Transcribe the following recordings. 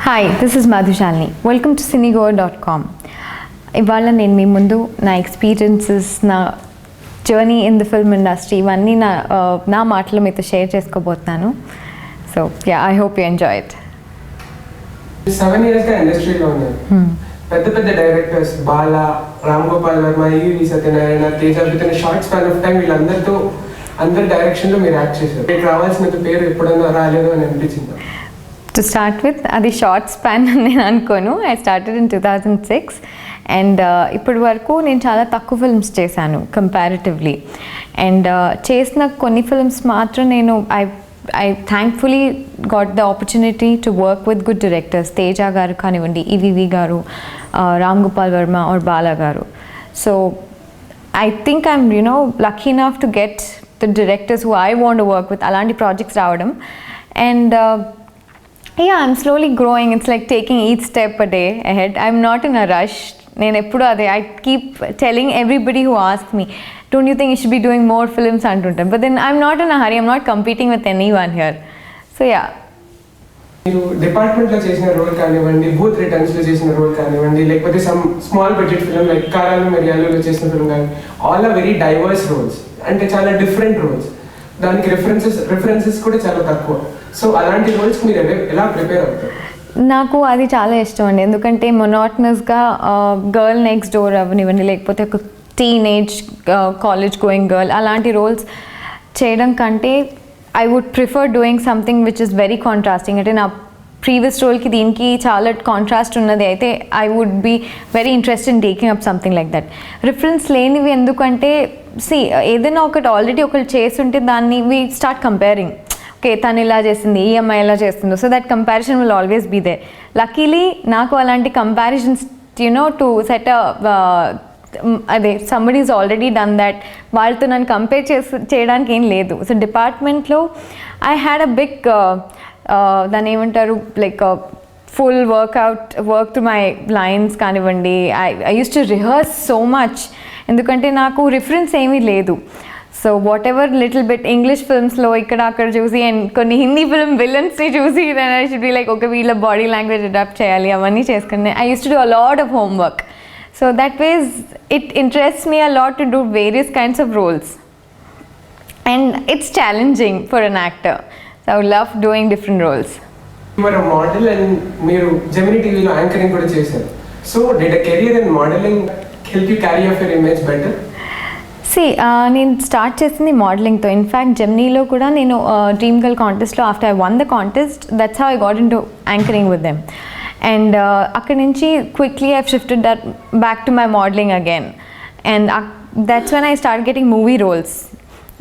Hi, this is Madhushalini. Welcome to cinegoer.com. ఇవాళ నేను మీ ముందు నా ఎక్స్పీరియన్సెస్, నా journey in the film industry ఇవన్నీ నా మాటలు మీతో షేర్ చేసుకోబోతున్నాను. So I hope you enjoy it. 7 yearsగా ఇండస్ట్రీలో ఉన్నారు. పెద్ద పెద్ద directors Bala, Ram Gopal Varma, EV Satyanarayana, Teja, within short span of time వీళ్ళందరితో అందరి డైరెక్షన్లో మీరు యాక్ట్ చేశారు. మీకు రావాల్సినంత పేరు ఎప్పుడన్నా రాలేదు అని అనిపించింది? టు స్టార్ట్ విత్, అది షార్ట్ స్పాన్ అని నేను అనుకోను. ఐ స్టార్టెడ్ ఇన్ 2006 అండ్ ఇప్పటి వరకు నేను చాలా తక్కువ ఫిల్మ్స్ చేశాను కంపారిటివ్లీ. అండ్ చేసిన కొన్ని ఫిల్మ్స్ మాత్రం నేను I thankfully got the opportunity to work with good directors. Teja garu kanivandi, EVV garu, Ram Gopal Verma or Bala garu. So I think I'm lucky enough to get the directors who I want to work with. Alanti projects raavadam and I'm slowly growing. It's like taking each step a day ahead. I'm not in a rush. I keep telling everybody who asks me, don't you think you should be doing more films antuntam? But then I'm not in a hurry. I'm not competing with anyone here. So మీరు డిపార్ట్మెంట్లో చేసిన role కానివ్వండి, booth రిటర్న్స్లో చేసిన role కానివ్వండి, లేకపోతే some small budget film like కారాలు మిరియాలలో చేసిన ఫిల్మ్ కానీ, all are very diverse roles. అంటే చాలా డిఫరెంట్ రోల్స్, దానికి రిఫరెన్సెస్ కూడా చాలా తక్కువ. సో అలాంటి రోల్స్కి మీరు ఎలా ప్రిపేర్ అవుతారు? నాకు అది చాలా ఇష్టం అండి. ఎందుకంటే మొనాటనస్గా గర్ల్ నెక్స్ట్ డోర్ అవనివ్వండి, లేకపోతే ఒక టీనేజ్ కాలేజ్ గోయింగ్ గర్ల్, అలాంటి రోల్స్ చేయడం కంటే I would prefer doing something which is very contrasting. అంటే నా ప్రీవియస్ రోల్కి దీనికి చాలా కాంట్రాస్ట్ ఉన్నది. అయితే I would be very interested in taking up something like that. Reference లేనివి ఎందుకంటే ఏదైనా ఒకటి ఆల్రెడీ ఒకటి చేస్తుంటే దాన్ని వీ స్టార్ట్ కంపేరింగ్. ఓకే, తను ఇలా చేసింది, ఈ అమ్మాయి ఎలా చేస్తుందో, so that comparison will always be there. Luckily నాకు అలాంటి కంపారిజన్స్ టు సెట్ అదే somebody is already done that, వాళ్ళతో నన్ను కంపేర్ చేయడానికి ఏం లేదు. సో డిపార్ట్మెంట్లో ఐ హ్యాడ్ అ బిగ్ దాన్ని ఏమంటారు like full work to my lines కానివ్వండి. I use to rehearse so much, ఎందుకంటే నాకు రిఫరెన్స్ ఏమీ లేదు. So whatever little bit English ఫిల్మ్స్లో ఇక్కడ అక్కడ చూసి అండ్ కొన్ని హిందీ ఫిల్మ్ విలన్స్ని చూసి then I should be like ఒక వీళ్ళ బాడీ లాంగ్వేజ్ అడాప్ట్ చేయాలి, అవన్నీ చేసుకుని I use to do a lot of homework. So that ways it interests me a lot to do various kinds of roles and it's challenging for an actor. So I love doing different roles. మరి model and మీరు Gemini టీవీలో anchoring కూడా చేశారు. So did a career in modelling help you carry off your image better? నేను start చేసింది మోడలింగ్తో. In fact జెమినీలో కూడా నేను డ్రీమ్ గర్ల్ కాంటెస్ట్లో after I won the contest, that's how I got into anchoring with them. And అక్కడి నుంచి quickly I shifted that back to my modelling again. And that's when I start getting movie roles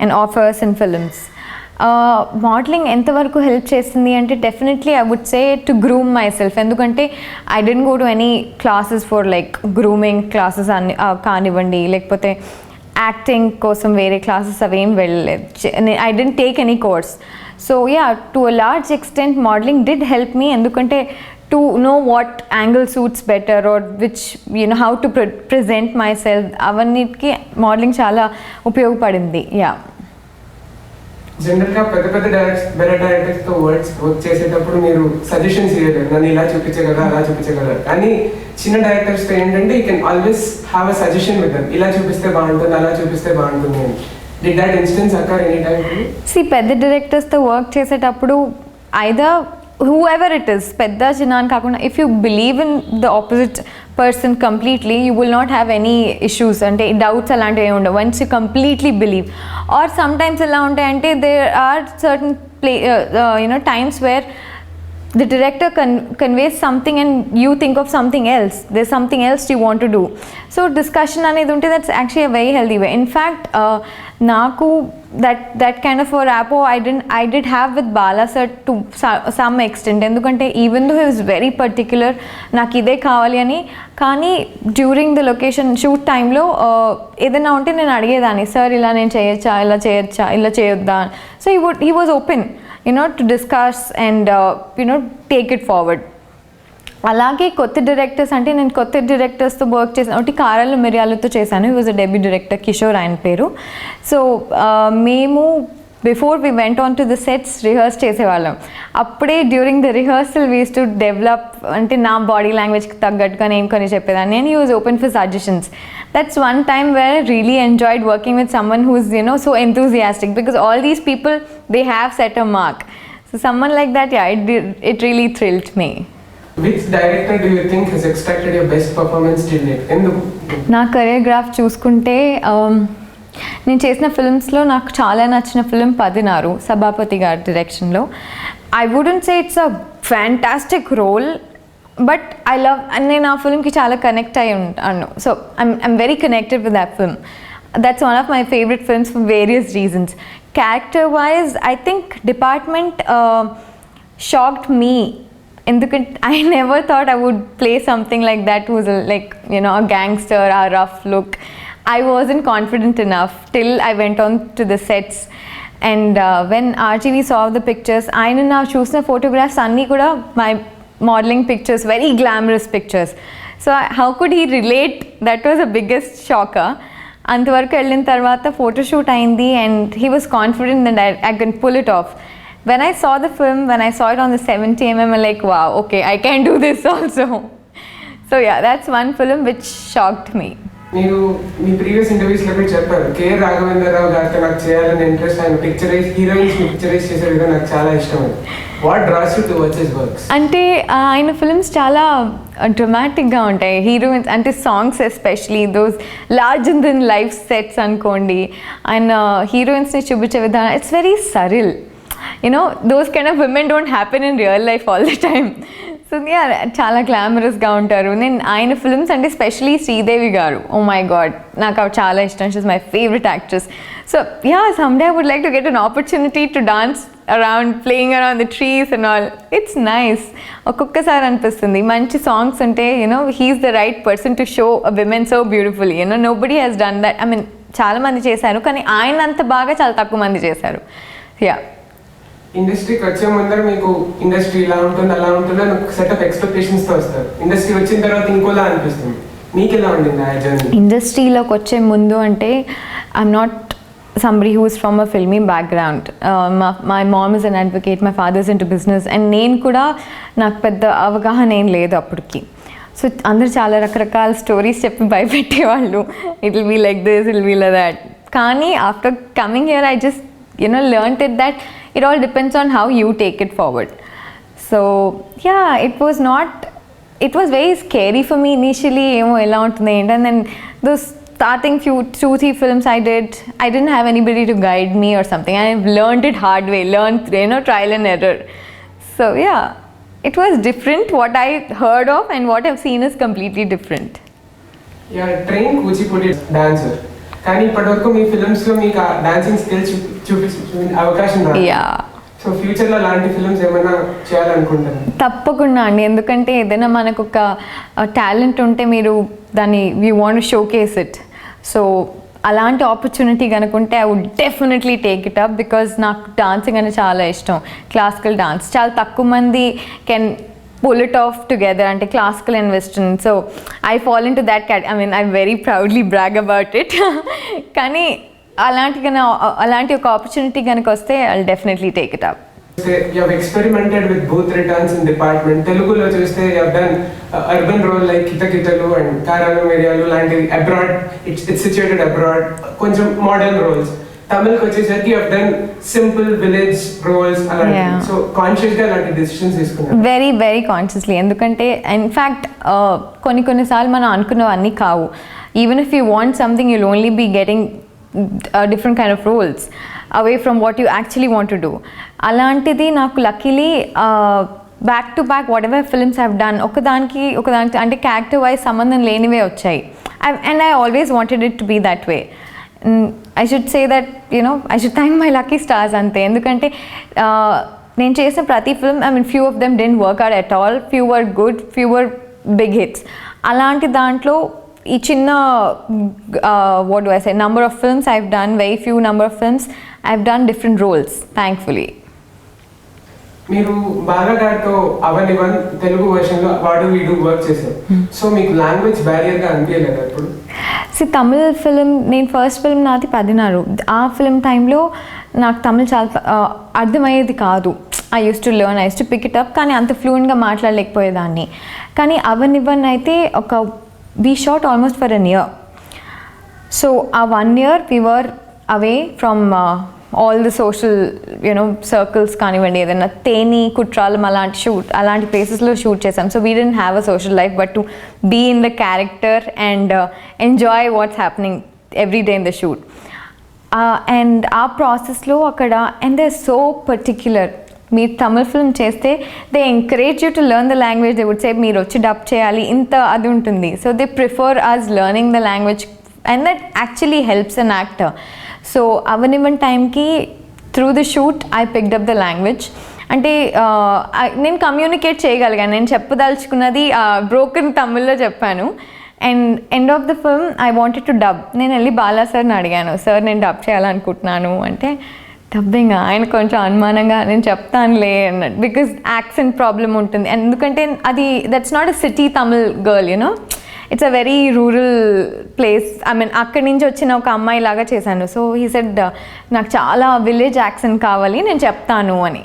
and offers in films. Modelling ఎంతవరకు help చేస్తుంది అంటే definitely I would say to groom myself. ఎందుకంటే I didn't go to any classes for like grooming classes అని కానివ్వండి, లేకపోతే acting కోసం వేరే classes అవేం వెళ్ళలేదు. I didn't take any course. So to a large extent modelling did help me, ఎందుకంటే to know what angle suits better or which how to present myself, అవన్నిటికీ modelling చాలా ఉపయోగపడింది. జనరల్గా పెద్ద డైరెక్టర్స్తో వర్క్ చేసేటప్పుడు మీరు సజెషన్స్ ఇవ్వలేరు, నన్ను ఇలా చూపించగలరా అలా చూపించగలరా. కానీ చిన్న డైరెక్టర్స్తో ఏంటంటే you can always have a suggestion with them, ఇలా చూపిస్తే బాగుంటుంది, అలా చూపిస్తే బాగుంటుంది అని. Did that instance occur any time? పెద్ద డైరెక్టర్స్తో వర్క్ చేసేటప్పుడు ఐదర్ whoever it is, పెద్ద చిన్న అని కాకుండా, if you believe in the opposite person completely, you will not have any issues అంటే డౌట్స్ అలాంటివి ఏమి ఉండవు. once you completely believe. or sometimes ఎలా ఉంటాయంటే there are certain times where the director conveys something and you think of something else, there's something else you want to do. So discussion అనేది ఉంటే that's actually a very healthy way. In fact నాకు that kind of a rapport I did have with Bala sir to some extent, ఎందుకంటే even though he was very particular నాకు ఇదే కావాలి అని, కానీ during the location shoot టైంలో ఏదైనా ఉంటే నేను అడిగేదాన్ని, సార్ ఇలా నేను చేయొచ్చా, ఇలా చేయొచ్చా, ఇలా చేయొద్దా. So he was open to discuss and take it forward. అలాగే కొత్త డైరెక్టర్స్ అంటే నేను కొత్త డైరెక్టర్స్తో వర్క్ చేశాను. ఒకటి కారాలు మిరియాలతో చేశాను. He was a debut director, Kishore ఆయన పేరు. సో మేము before we went on to the sets rehearse చేసేవాళ్ళం. అప్పుడే during the rehearsal we use to develop, అంటే నా బాడీ లాంగ్వేజ్కి తగ్గట్టుగా నేను కొన్ని చెప్పేదాన్ని, and he was open for suggestions. That's one time where I really enjoyed working with someone who's, you know, so enthusiastic, because all these people, they have set a mark. So someone like that, yeah, it really thrilled me. Which director do you think has extracted your best performance till date? ఎందుకు? నా career graph చూసుకుంటే నేను చేసిన ఫిల్మ్స్లో నాకు చాలా నచ్చిన film 16 Sabhapathi గారి డైరెక్షన్లో. I wouldn't say it's a fantastic role, but I love, నేను ఆ ఫిల్మ్కి చాలా కనెక్ట్ అయి ఉంటాను. So I'm very connected with that film. That's one of my favourite films for various reasons. Character wise I think department shocked me, ఎందుకంటే I never thought I would play something like that was like, you know, a gangster, a rough look. I wasn't confident enough till I went on to the sets, and when RGV saw the pictures, ఆయన నా చూసిన photographs అన్నీ కూడా my modeling pictures, very glamorous pictures. So how could he relate? That was the biggest shocker. అంతవరకు వెళ్ళిన తర్వాత photoshoot అయింది, and he was confident that I can pull it off. When I saw the film, when I saw it on the 70mm, I'm like, wow, okay, I can do this also. So yeah, that's one film which shocked me. మీరు మీ previous ఇంటర్వ్యూస్లో కూడా చెప్పారు, కే రాఘవేంద్రరావు గారితో నాకు చేయాలని interest, ఆయన picturise heroines picturise చేసే విధానం నాకు చాలా ఇష్టం. What draws you towards his works? అంటే ఆయన ఫిల్మ్స్ చాలా డ్రమాటిక్గా ఉంటాయి. హీరోయిన్స్ అంటే songs especially those larger than life sets అనుకోండి, ఆయన హీరోయిన్స్ని చూపించే విధానం, it's very surreal. You know, those kind of women don't happen in real life all the time. So చాలా గ్లామరస్గా ఉంటారు. నేను ఆయన ఫిల్మ్స్ అంటే స్పెషలీ శ్రీదేవి గారు, ఓ మై గాడ్, నాకు అవి చాలా ఇష్టం. She's my favourite actress. So yeah, someday I would like to get an opportunity to dance around, playing around the trees and all. It's nice. ఒక్కొక్కసారి అనిపిస్తుంది మంచి సాంగ్స్ ఉంటే, you know, he's the right person to show a women so beautifully. You know, nobody has done that. I mean, చాలా మంది చేశారు, కానీ ఆయన అంత బాగా చాలా తక్కువ మంది చేశారు. యా, ఇండస్ట్రీకి వచ్చే ముందర మీకు ఇండస్ట్రీ ఇలా ఉంటుంది అలా ఉంటుంది అని ఒక సెట్ ఆఫ్ ఎక్స్పెక్టేషన్స్తో వస్తారు. ఇండస్ట్రీ వచ్చిన తర్వాత ఇంకోలా అనిపిస్తుంది. మీకు ఎలా ఉండింది ఆ జర్నీ? ఇండస్ట్రీలోకి వచ్చే ముందు అంటే I'm not somebody who is from a filmy background. My mom is an advocate, my father is into business, and నేను కూడా నాకు పెద్ద అవగాహన ఏం లేదు అప్పటికి. సో అందరు చాలా రకరకాల స్టోరీస్ చెప్పి భయపెట్టేవాళ్ళు, it will be like this, it will be like that. కానీ after coming here I just, you know, learned it that it all depends on how you take it forward. So yeah, it was very scary for me initially, emo ela untundi, and then those starting 2-3 films I didn't have anybody to guide me or something. I learned it hard way, trial and error. So yeah, it was different. What I heard of and what I've seen is completely different. Yeah, trained Kuchipudi dancer. కానీ ఇప్పటివరకు మీ ఫిల్మ్స్లో మీకు ఆ dancing skills చూపించే అవకాశం రాదు. So ఫ్యూచర్లో అలాంటి films ఏమైనా చేయాలనుకుంటాను? తప్పకుండా అండి, ఎందుకంటే ఏదైనా మనకు ఒక టాలెంట్ ఉంటే మీరు దాన్ని you want showcase it. So అలాంటి ఆపర్చునిటీ కనుకుంటే I would definitely take it up, because నాకు డాన్సింగ్ అంటే చాలా ఇష్టం. క్లాసికల్ డాన్స్ చాలా తక్కువ మంది can pull it off together, ante classical and western. So I fall into that I mean, I very proudly brag about it. Kani alanti oka opportunity ganaka vaste, I'll definitely take it up. You have experimented with both returns in department. Telugulo chuste you have done urban role like Kitakitalu and Karalu Meriyalu lanti abroad, it's situated abroad, koncham modern roles. Tamil వచ్చేసరికి you have done simple village roles అలాంటి. So కాన్షియస్గా అలాంటి decisions తీసుకున్నారు? Very very consciously. ఎందుకంటే in fact కొన్నిసార్లు మనం అనుకున్నవన్నీ కావు. Even if you want something you'll only be getting different kind of roles away from what you actually want to do. అలాంటిది నాకు luckily back to back whatever films have done ఒకదానికి అంటే character wise సంబంధం లేనివే వచ్చాయి. And I always wanted it to be that way. I should say that, you know, I should thank my lucky stars ante, endukante నేను చేసిన ప్రతి film, I mean, few of them didn't work out at all, few were good, few were big hits. అలాంటి దాంట్లో ఈ చిన్న what do I say, number of films I've done, very few number of films I've done different roles, thankfully. మీరు బాలగారితో అవనివన్ తెలుగు వర్షన్లో వాడు వీడు work చేశారు. So మీకు language బ్యారియర్గా అనిపించలేదు అప్పుడు? తమిళ్ ఫిలిం, నేను ఫస్ట్ ఫిల్మ్ నాది 16. ఆ ఫిల్మ్ టైంలో నాకు తమిళ్ చాలా అర్థమయ్యేది కాదు. I use to learn, I use to pick it up, కానీ అంత ఫ్లూయెంట్గా మాట్లాడలేకపోయేదాన్ని. కానీ అవనివన్ అయితే we shot almost for an year. So ఆ 1 year we were away from all the social circles కానివ్వండి, ఏదైనా తేని కుట్రాలం అలాంటి ప్లేసెస్లో షూట్ చేసాం. So we didn't have a social life but to be in the character and enjoy what's happening every day in the shoot. And ఆ ప్రాసెస్లో అక్కడ and they are so particular. మీరు తమిళ్ ఫిల్మ్ చేస్తే they encourage you to learn the language. They would say మీరు వచ్చి dub చేయాలి, ఇంత అది ఉంటుంది. So they prefer us learning the language and that actually helps an actor. So avanivan time ki through the shoot I picked up the language. అంటే నేను communicate చేయగలిగాను. నేను చెప్పదలుచుకున్నది బ్రోకెన్ తమిళ్లో చెప్పాను. And end of the film I wanted to dub. నేను వెళ్ళి బాలా సార్ని అడిగాను, సార్ నేను డబ్ చేయాలనుకుంటున్నాను అంటే, డబ్బింగ్ ఆయన కొంచెం అనుమానంగా, నేను చెప్తానులే అన్నట్టు, బికాజ్ యాక్సెంట్ ప్రాబ్లం ఉంటుంది. ఎందుకంటే అది that's not a city Tamil girl, it's a very rural place. I mean అక్కడి నుంచి వచ్చిన ఒక అమ్మాయి లాగా చేశాను. సో హీ సెడ్ నాకు చాలా విలేజ్ యాక్సెంట్ కావాలి, నేను చెప్తాను అని.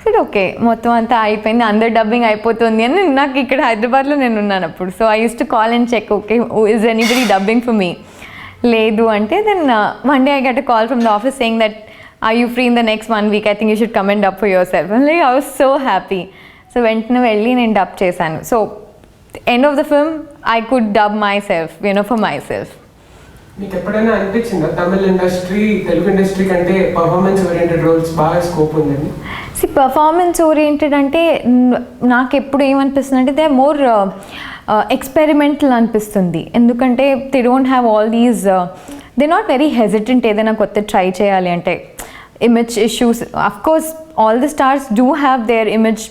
Said okay. మొత్తం అంతా అయిపోయింది, అందరు డబ్బింగ్ అయిపోతుంది అని నాకు ఇక్కడ హైదరాబాద్లో నేను ఉన్నాను అప్పుడు. So I use to call and check, okay is anybody dubbing for me. లేదు అంటే then one day I get a call from the office saying that are you free in the next 1 week, I think you should come and dub for yourself. Like I was so happy. So వెంటనే వెళ్ళి నేను dub చేశాను. So end of the film I could dub myself, for myself. మీకు ఎప్పుడైనా అనిపించిందా తమిళ industry Telugu industry కంటే performance oriented roles బాగా scope ఉందని? పర్ఫార్మెన్స్ ఓరియంటెడ్ అంటే నాకు ఎప్పుడు ఏమనిపిస్తుంది అంటే దే ఆర్ మోర్ ఎక్స్పెరిమెంటల్ అనిపిస్తుంది. ఎందుకంటే they don't have all these, they not very hesitant ఏదైనా కొత్త ట్రై చేయాలి అంటే. Image issues, of course all the stars do have their image,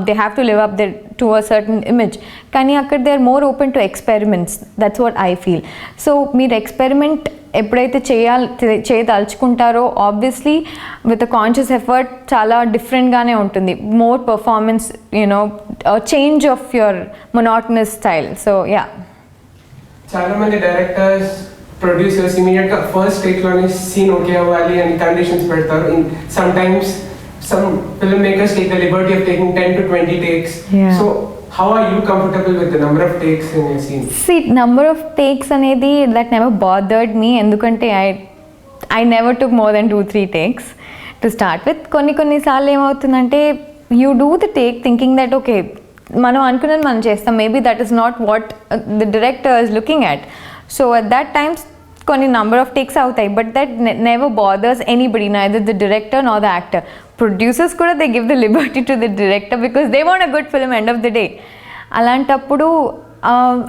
they have to live up to a certain image, kani akkad they are more open to experiments. That's what I feel. So meer experiment ఎప్పుడైతే చేయదలుచుకుంటారో obviously with a conscious effort చాలా డిఫరెంట్గానే ఉంటుంది. More performance, change of your monotonous style. So yeah, చాలా మంది directors producers ఇమీడియట్గా first టేక్లోనే scene okay అవ్వాలి అని కండిషన్స్ పెడతారు. Sometimes some filmmakers take the liberty of taking 10 to 20 takes. So how are you comfortable with the number of takes in a scene? See, number of takes అనేది that never bothered me. ఎందుకంటే I never took more than 2-3 takes to start with. కొన్నిసార్లు ఏమవుతుందంటే you do the take thinking that okay మనం అనుకున్నది మనం చేస్తాం, maybe that is not what the director is looking at. So at that times కొన్ని number of takes అవుతాయి, but that never bothers anybody, neither the director nor the actor. Producers కూడా they give the liberty to the director because they want a good film end of the day. అలాంటప్పుడు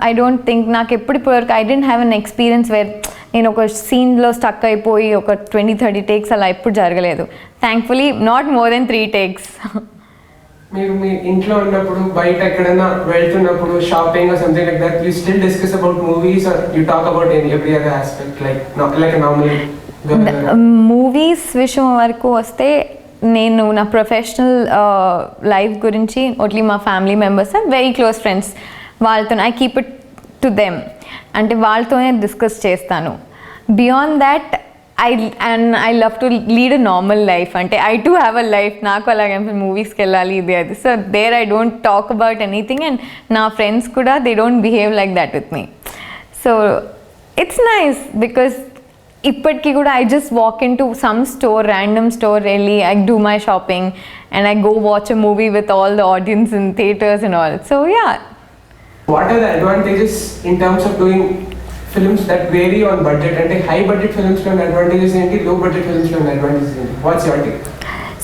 I don't think, నాకు ఎప్పటివరకు I didn't have an experience where నేను ఒక సీన్లో stuck అయిపోయి ఒక 20-30 takes అలా ఎప్పుడు జరగలేదు. Thankfully not more than 3 takes. మీరు మీ ఇంట్లో ఉన్నప్పుడు బయట ఎక్కడైనా వెళ్తున్నప్పుడు shopping something like that you still discuss about movies or you talk about every other aspect like normal? Movies విషయం వరకు వస్తే నేను నా ప్రొఫెషనల్ లైఫ్ గురించి ఓన్లీ మా family members and very close friends వాళ్ళతో I keep it to them, అంటే వాళ్ళతోనే డిస్కస్ చేస్తాను. Beyond that I love to lead a normal life. Ante I too have a life. Naaku alage movies ki ellali idi adi. So there I don't talk about anything, and na friends kuda they don't behave like that with me. So it's nice because ippatiki kuda I just walk into some store, random store, really I do my shopping and I go watch a movie with all the audience in theaters and all. So yeah. What are the advantages in terms of doing films that vary on budget? అంటే high budget films లో advantages ఏంటి, లో budget films లో advantages ఏంటి? What's your take?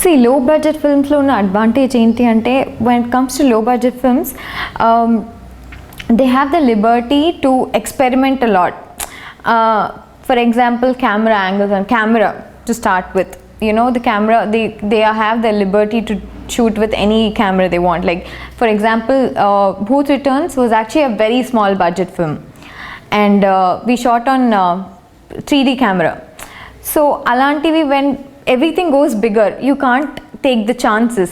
See, low budget films లో ఉన్న advantage ఏంటి అంటే when it comes to low budget films, they have the liberty to experiment a lot. For example, camera angles and camera to start with. The camera, they have the liberty to shoot with any camera they want. Like for example, Bhoot Returns was actually a very small budget film. And we shot on 3D camera. So alantivi, when everything goes bigger, you can't take the chances,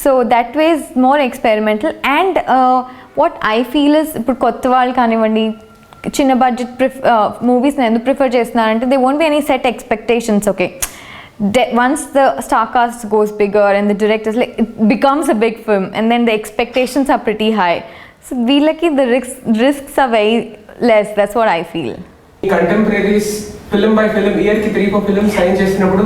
so that way is more experimental. And what I feel is ippudu kotta vallu kanivandi చిన్న budget మూవీస్ని ఎందుకు prefer చేస్తున్నారంటే they won't be any set expectations. Okay, once the star cast goes bigger and the directors, like, it becomes a big film and then the expectations are pretty high, so వీళ్ళకి the risks are very less. That's what I feel. Contemporaries film by film year ki 3-4 films sign చేసినప్పుడు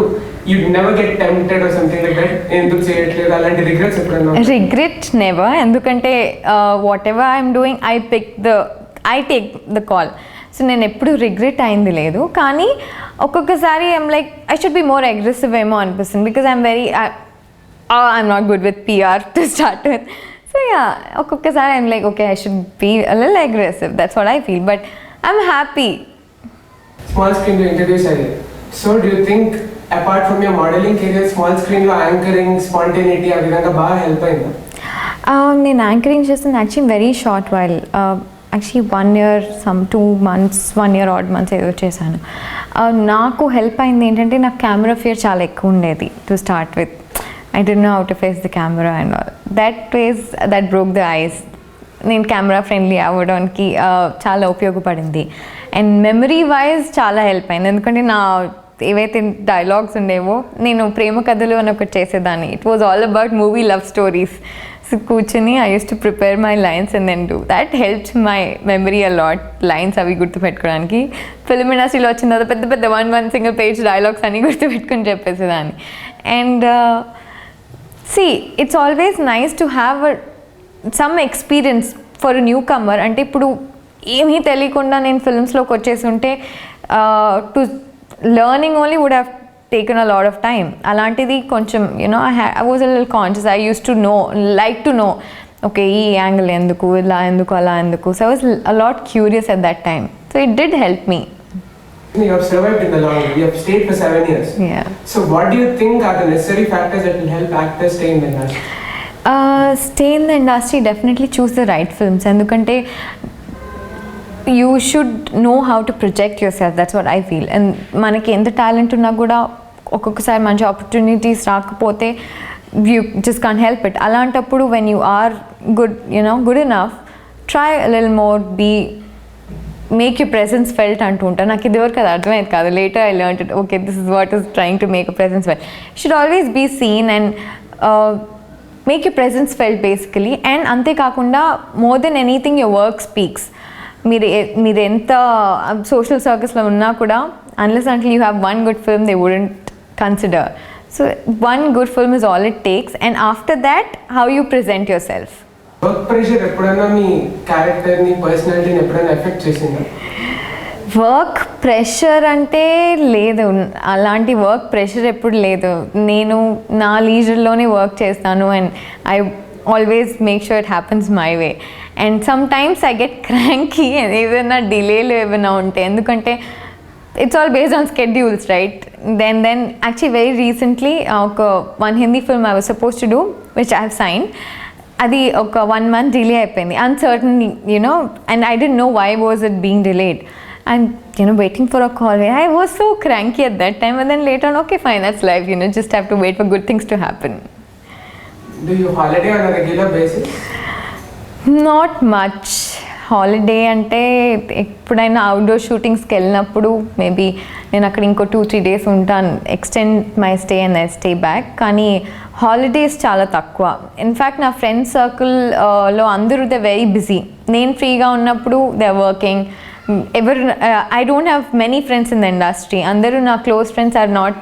you never get tempted or something like that, ఎందుకు చేయట్లేదు అలాంటి regrets ఎప్పుడన్నా? Regret never, ఎందుకంటే whatever I'm doing I take the call. So నేను ఎప్పుడు regret అయింది లేదు. కానీ ఒక్కొక్కసారి I'm like I should be more aggressive ఏమో అనిపిస్తుంది, because I'm not good with PR to start with. So yeah, ఒక్కొక్కసారి I'm like okay I should be a little aggressive. That's what I feel, but I'm happy. Small screen లో introduce అయ్యి, so do you think apart from your modelling career small screen లో anchoring spontaneity ఆ విధంగా బాగా help అయిందా? నేను anchoring చేస్తుంది actually very short while, actually 1 year, some 2 months, 1 year odd months ఏదో చేశాను. నాకు హెల్ప్ అయింది ఏంటంటే నాకు కెమెరా ఫియర్ చాలా ఎక్కువ ఉండేది to start with. I don't know how to face the camera and all. That broke the ice. నేను కెమెరా ఫ్రెండ్లీ అవ్వడానికి చాలా ఉపయోగపడింది. అండ్ మెమరీ వైజ్ చాలా హెల్ప్ అయింది, ఎందుకంటే నా ఏవైతే డైలాగ్స్ ఉండేవో, నేను ప్రేమ కథలు అని ఒకటి చేసేదాన్ని. It was all about movie love stories. So కూర్చొని I use to prepare my lines and then do that. Helps my memory a lot. Lines అవి గుర్తుపెట్టుకోవడానికి. ఫిల్మ్ ఇండస్ట్రీలో వచ్చిన తర్వాత పెద్ద పెద్ద 1 single page డైలాగ్స్ అన్నీ గుర్తుపెట్టుకొని చెప్పేసేదాన్ని. And see it's always nice to have some experience for newcomer. అంటే ఇప్పుడు ఏమీ తెలియకుండా నేను ఫిల్మ్స్లోకి వచ్చేసి ఉంటే to learning only would have taken a lot of time. అలాంటిది కొంచెం I was a little conscious. I used to like to know, okay, ఈ యాంగిల్ ఎందుకు, ఇలా ఎందుకు, అలా ఎందుకు. So I was a lot curious at that time. So it did help me. You have survived in the long run. You have stayed for 7 years. Yeah. So what do you think are the necessary factors that will help actors stay in the industry? Stay in the industry, definitely choose the right films. ఎందుకంటే you should know how to project yourself. That's what I feel. And మనకి ఎంత talent ఉన్నా కూడా ఒక్కొక్కసారి మంచి opportunities రాకపోతే you just can't help it. అలాంటప్పుడు when you are good enough, try a little more, make you presence felt అంటూ ఉంటాను. నాకు ఇదివరకు అది అర్థమైంది కాదు. Later I learned it. Okay, this is what is trying to make a presence felt. Should always be seen and make you presence felt basically. And అంతేకాకుండా more than anything your work speaks. మీరు ఎంత social సర్కిల్స్లో ఉన్నా కూడా unless until you have one good film they wouldn't consider. So one good film is all it takes, and after that how you present yourself. Work pressure ఎప్పుడైనా మీ character ని పర్సనాలిటీని ఎప్పుడైనా effect చేసిందా? Work pressure అంటే లేదు, అలాంటి work pressure ఎప్పుడు లేదు. నేను నా లీజర్లోనే వర్క్ చేస్తాను and I always make sure it happens my way. And some times I get cranky ఏదైనా డిలేలు ఏమైనా ఉంటే, ఎందుకంటే it's all based on schedules, right? Then actually very recently one Hindi film I was supposed to do, which I have signed, adi oka 1 month delay ayipindi, uncertain, and I didn't know why was it being delayed, and waiting for a call. I was so cranky at that time, and then later on, okay fine, that's life, just have to wait for good things to happen. Do you holiday on a regular basis? Not much. Holiday అంటే ఎప్పుడైనా outdoor షూటింగ్స్కి వెళ్ళినప్పుడు maybe నేను అక్కడ ఇంకో 2-3 days ఉంటాను, extend my stay and I stay back. కానీ holidays చాలా తక్కువ. ఇన్ఫ్యాక్ట్ నా ఫ్రెండ్ సర్కిల్లో అందరూ దే వెరీ బిజీ. నేను ఫ్రీగా ఉన్నప్పుడు they are working. I don't have many friends in the industry. అందరూ నా close friends are not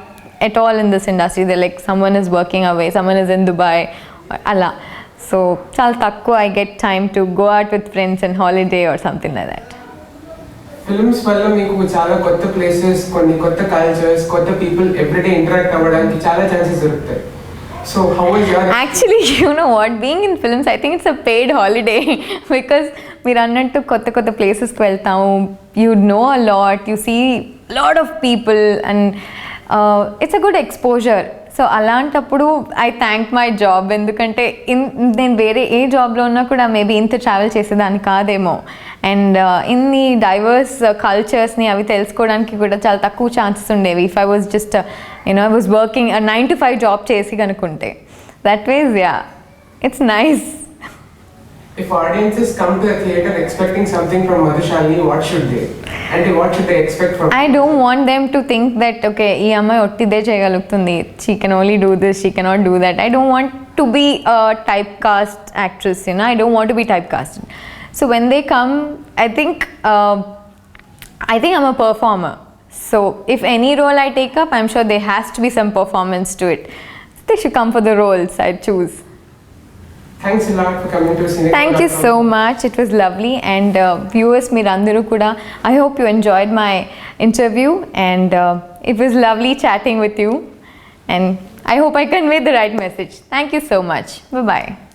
at all in this industry. They like someone is working away, someone is in Dubai, అలా. So చాలా తక్కువ I get time to go out with friends and holiday or something like that. Films వల్ల మీకు చాలా కొత్త places, కొన్ని కొత్త cultures, కొత్త పీపుల్ ఎవ్రీడే ఇంటరాక్ట్ అవ్వడానికి చాలా ఛాన్సెస్ దొరుకుతాయి. So how is your actually what being in films I think it's a paid holiday, because మీరు అన్నట్టు కొత్త కొత్త ప్లేసెస్కి వెళ్తాము, you know a lot, you see lot of people and it's a good exposure. So అలాంటప్పుడు I thank my job, ఎందుకంటే నేను వేరే ఏ జాబ్లో ఉన్నా కూడా మేబీ ఇంత ట్రావెల్ చేసేదాన్ని కాదేమో. అండ్ ఇన్ని డైవర్స్ కల్చర్స్ని అవి తెలుసుకోవడానికి కూడా చాలా తక్కువ ఛాన్సెస్ ఉండేవి if I was just I was working 9 to 5 job చేసి కనుకుంటే. That ways it's nice. if audiences come to the theater expecting something from Madhushalini, what should they? And what should they expect from? I don't want them to think that okay, ఈ అమ్మాయి ఒట్టిదే చేయగలుగుతుంది, she can only do this, she cannot do that. I don't want to be a typecast actress, you know. I don't want to be typecasted. So when they come, I think I'm a performer. So if any role I take up, I'm sure there has to be some performance to it. They should come for the roles I choose. Thanks a lot for coming to Cine. Thank you so much. It was lovely. And viewers, meerandaru kuda, I hope you enjoyed my interview, and it was lovely chatting with you. And I hope I conveyed the right message. Thank you so much. Bye bye.